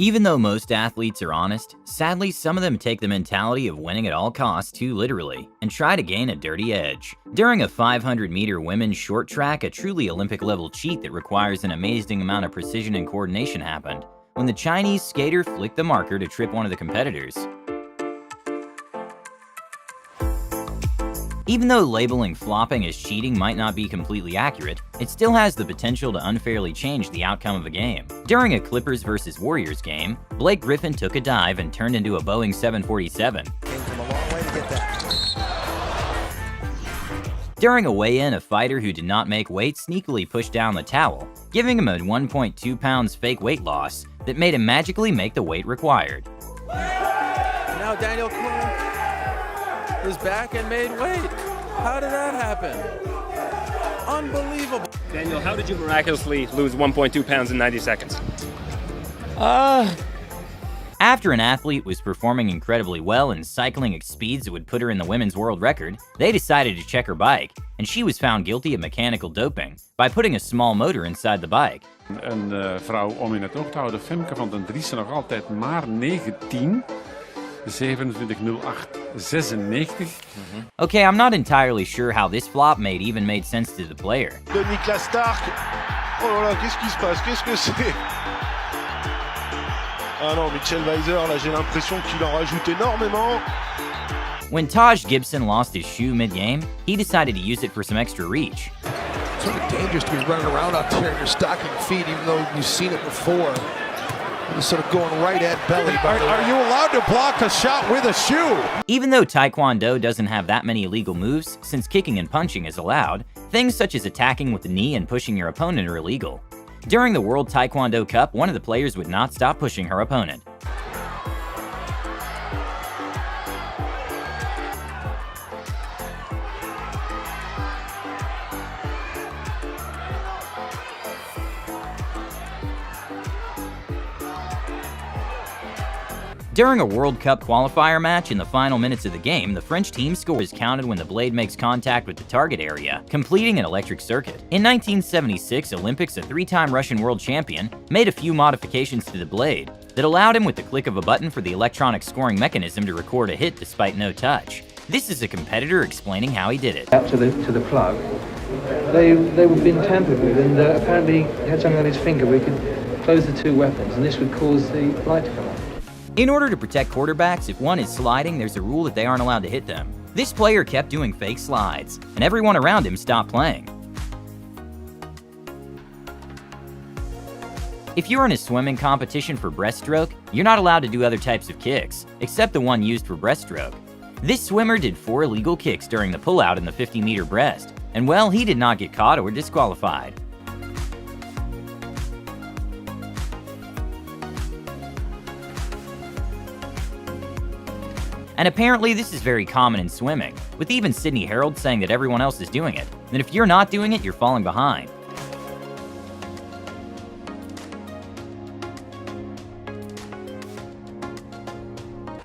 Even though most athletes are honest, sadly some of them take the mentality of winning at all costs too literally and try to gain a dirty edge. During a 500-meter women's short track, a truly Olympic-level cheat that requires an amazing amount of precision and coordination happened when the Chinese skater flicked the marker to trip one of the competitors. Even though labeling flopping as cheating might not be completely accurate, it still has the potential to unfairly change the outcome of a game. During a Clippers vs. Warriors game, Blake Griffin took a dive and turned into a Boeing 747. Came from a long way to get that. During a weigh-in, a fighter who did not make weight sneakily pushed down the towel, giving him a 1.2 pounds fake weight loss that made him magically make the weight required. Now Daniel Cormier is back and made weight. How did that happen? Unbelievable. Daniel, how did you miraculously lose 1.2 pounds in 90 seconds? After an athlete was performing incredibly well and cycling at speeds that would put her in the women's world record, they decided to check her bike, and she was found guilty of mechanical doping by putting a small motor inside the bike. Een vrouw om in het oog te houden, Femke van den Driessen, nog altijd maar 19. 27.08.96. Okay, I'm not entirely sure how this flop even made sense to the player. De Niklas Stark. Oh là là, qu'est-ce qui se passe? Qu'est-ce que c'est? Ah non, Mitchell Weiser, là j'ai l'impression qu'il en rajoute énormément. When Taj Gibson lost his shoe mid-game, he decided to use it for some extra reach. It's sort of dangerous to be running around out there in your stocking feet, even though you've seen it before. It's sort of going right at belly. Are you allowed to block a shot with a shoe? Even though Taekwondo doesn't have that many illegal moves, since kicking and punching is allowed, things such as attacking with the knee and pushing your opponent are illegal. During the World Taekwondo Cup, one of the players would not stop pushing her opponent. During a World Cup qualifier match in the final minutes of the game, the French team score is counted when the blade makes contact with the target area, completing an electric circuit. In 1976 Olympics, a three-time Russian world champion made a few modifications to the blade that allowed him with the click of a button for the electronic scoring mechanism to record a hit despite no touch. This is a competitor explaining how he did it. Up to the plug, they were being tampered with, and apparently he had something on his finger where he could close the two weapons, and this would cause the light to come on. In order to protect quarterbacks, if one is sliding, there's a rule that they aren't allowed to hit them. This player kept doing fake slides, and everyone around him stopped playing. If you're in a swimming competition for breaststroke, you're not allowed to do other types of kicks, except the one used for breaststroke. This swimmer did 4 illegal kicks during the pullout in the 50-meter breast, and well, he did not get caught or disqualified. And apparently this is very common in swimming, with even Sydney Herald saying that everyone else is doing it, and if you're not doing it, you're falling behind.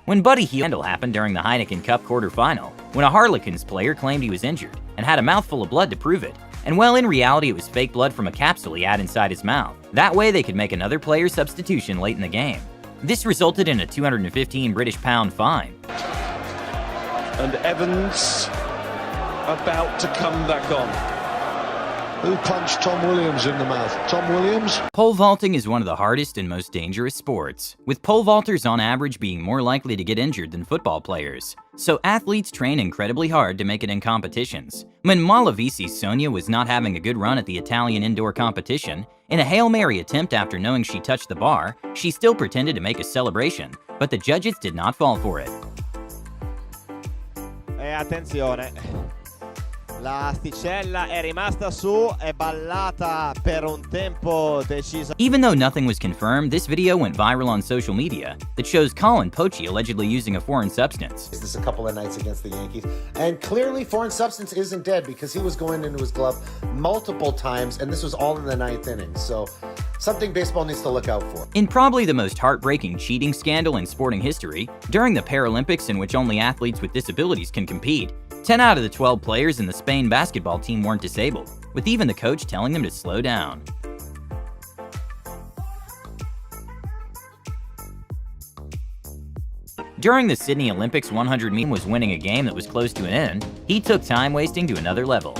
When Buddy Hield happened during the Heineken Cup quarterfinal, when a Harlequins player claimed he was injured and had a mouthful of blood to prove it, and well, in reality it was fake blood from a capsule he had inside his mouth. That way they could make another player substitution late in the game. This resulted in a 215 British pound fine. And Evans about to come back on. Who punched Tom Williams in the mouth? Tom Williams? Pole vaulting is one of the hardest and most dangerous sports, with pole vaulters on average being more likely to get injured than football players. So athletes train incredibly hard to make it in competitions. When Malavisi Sonia was not having a good run at the Italian indoor competition, in a Hail Mary attempt after knowing she touched the bar, she still pretended to make a celebration, but the judges did not fall for it. E attenzione, l'asticella è rimasta su, è ballata per un tempo deciso. Even though nothing was confirmed, this video went viral on social media that shows Colin Pochi allegedly using a foreign substance. Is this a couple of nights against the Yankees? And clearly foreign substance isn't dead because he was going into his glove multiple times, and this was all in the 9th inning. So something baseball needs to look out for. In probably the most heartbreaking cheating scandal in sporting history, during the Paralympics in which only athletes with disabilities can compete, 10 out of the 12 players in the Spain basketball team weren't disabled, with even the coach telling them to slow down. During the Sydney Olympics, 100 meters was winning a game that was close to an end. He took time wasting to another level.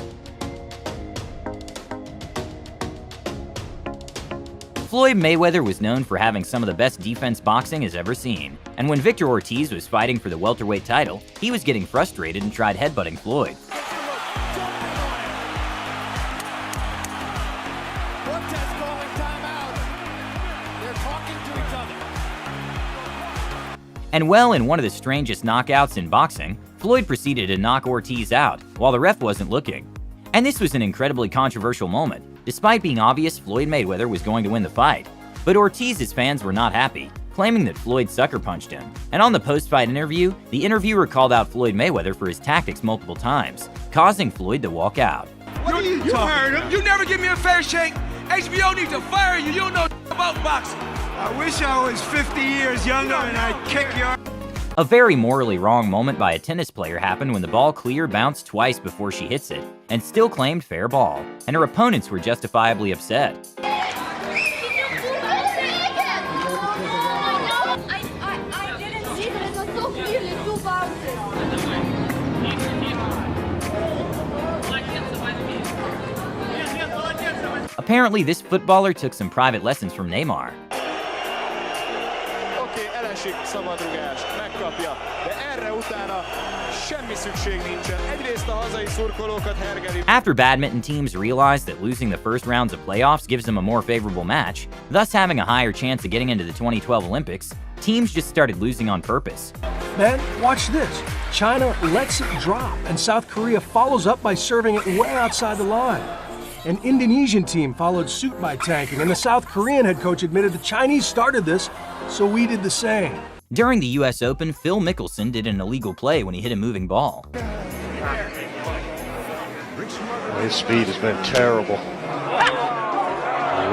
Floyd Mayweather was known for having some of the best defense boxing has ever seen, and when Victor Ortiz was fighting for the welterweight title, he was getting frustrated and tried headbutting Floyd. And well, in one of the strangest knockouts in boxing, Floyd proceeded to knock Ortiz out while the ref wasn't looking. And this was an incredibly controversial moment, despite being obvious Floyd Mayweather was going to win the fight. But Ortiz's fans were not happy, claiming that Floyd sucker punched him. And on the post-fight interview, the interviewer called out Floyd Mayweather for his tactics multiple times, causing Floyd to walk out. You heard him. You never give me a fair shake. HBO needs to fire you. You don't know about boxing. I wish I was 50 years younger and I'd kick your... A very morally wrong moment by a tennis player happened when the ball clear bounced twice before she hits it, and still claimed fair ball, and her opponents were justifiably upset. Apparently, this footballer took some private lessons from Neymar. Elesik szabadrugás, megkapja, de erre utána semmi szükség nincsen. Egyrészt a hazai szurkolókat hergeli. After badminton teams realized that losing the first rounds of playoffs gives them a more favorable match, thus having a higher chance of getting into the 2012 Olympics, teams just started losing on purpose. Man, watch this. China lets it drop, and South Korea follows up by serving it way outside the line. An Indonesian team followed suit by tanking, and the South Korean head coach admitted the Chinese started this, so we did the same. During the US Open, Phil Mickelson did an illegal play when he hit a moving ball. His speed has been terrible.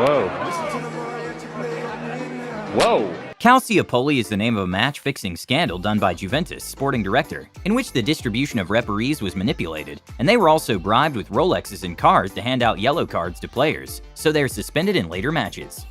Whoa. Whoa. Calciopoli is the name of a match-fixing scandal done by Juventus' sporting director, in which the distribution of referees was manipulated, and they were also bribed with Rolexes and cars to hand out yellow cards to players, so they are suspended in later matches.